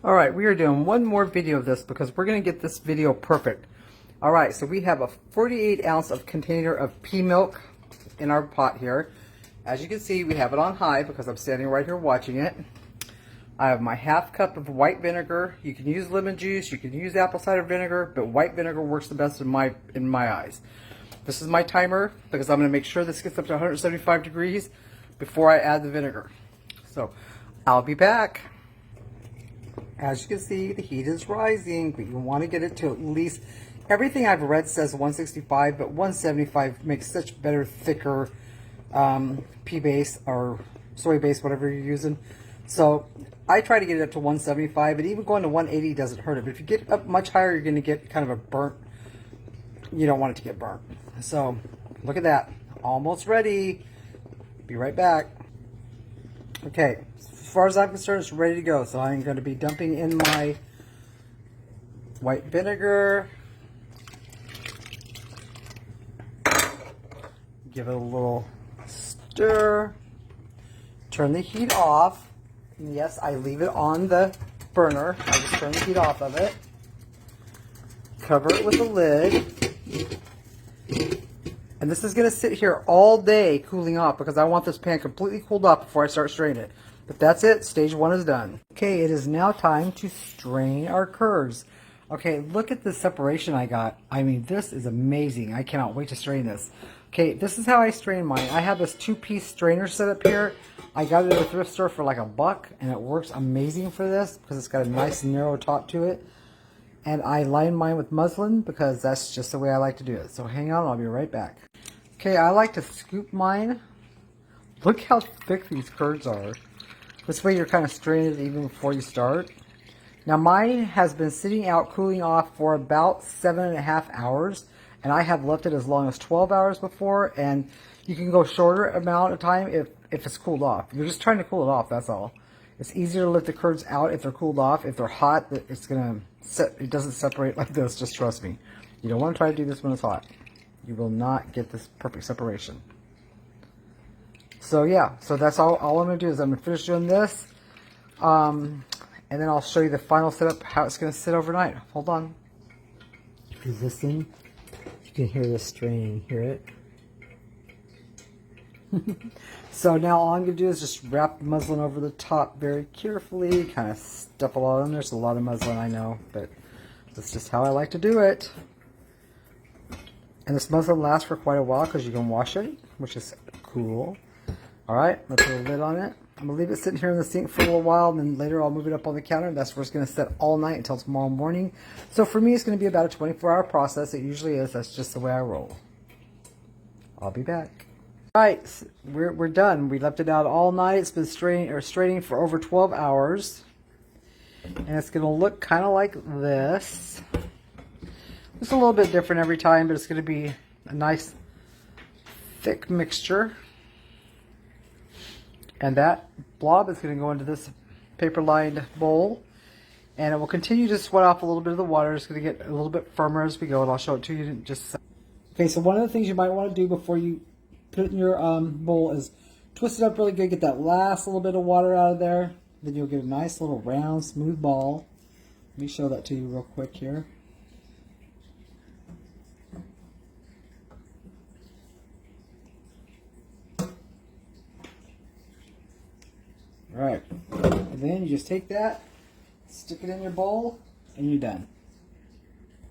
All right, we are doing one more video of this because we're going to get this video perfect. All right, so we have a 48 ounce of container of pea milk in our pot here. As you can see, we have it on high because I'm standing right here watching it. I have my half cup of white vinegar. You can use lemon juice, you can use apple cider vinegar, but white vinegar works the best in my eyes. This is my timer because I'm going to make sure this gets up to 175 degrees before I add the vinegar. So I'll be back. As you can see, the heat is rising, but you want to get it to at least, everything I've read says 165, but 175 makes such better, thicker pea base or soy base, whatever you're using. So I try to get it up to 175, and even going to 180 doesn't hurt it. But if you get up much higher, you're going to get kind of a burnt. You don't want it to get burnt. So look at that. Almost ready. Be right back. Okay. As far as I'm concerned, it's ready to go. So I'm going to be dumping in my white vinegar. Give it a little stir. Turn the heat off. And yes, I leave it on the burner. I just turn the heat off of it. Cover it with a lid. And this is going to sit here all day cooling off because I want this pan completely cooled off before I start straining it. But that's it. Stage one is done. Okay, it is now time to strain our curds. Okay, look at the separation I got. I mean, this is amazing. I cannot wait to strain this. Okay, this is how I strain mine. I have this 2-piece strainer set up here. I got it at a thrift store for like $1, and it works amazing for this because it's got a nice narrow top to it. And I line mine with muslin because that's just the way I like to do it. So hang on, I'll be right back. Okay, I like to scoop mine. Look how thick these curds are. This way you're kind of straining it even before you start. Now mine has been sitting out cooling off for about 7.5 hours. And I have left it as long as 12 hours before. And you can go shorter amount of time if it's cooled off. You're just trying to cool it off, that's all. It's easier to let the curds out if they're cooled off. If they're hot, it's gonna it doesn't separate like this, just trust me. You don't want to try to do this when it's hot. You will not get this perfect separation. So yeah, so that's all I'm going to do is I'm going to finish doing this. And then I'll show you the final setup, how it's going to sit overnight. Hold on. Is this in? You can hear this straining, hear it? So now all I'm going to do is just wrap the muslin over the top very carefully, kind of stuff a lot in. There's a lot of muslin, I know, but that's just how I like to do it. And this muslin lasts for quite a while because you can wash it, which is cool. Alright, I'm going to put a lid on it. I'm going to leave it sitting here in the sink for a little while, and then later I'll move it up on the counter. That's where it's going to sit all night until tomorrow morning. So for me, it's going to be about a 24-hour process. It usually is. That's just the way I roll. I'll be back. Alright, we're done. We left it out all night. It's been straining for over 12 hours. And it's going to look kind of like this. It's a little bit different every time, but it's going to be a nice thick mixture. And that blob is going to go into this paper-lined bowl. And it will continue to sweat off a little bit of the water. It's going to get a little bit firmer as we go, and I'll show it to you in just a second. Okay, so one of the things you might want to do before you put it in your bowl is twist it up really good, get that last little bit of water out of there. Then you'll get a nice little round, smooth ball. Let me show that to you real quick here. Alright, and then you just take that, stick it in your bowl, and you're done.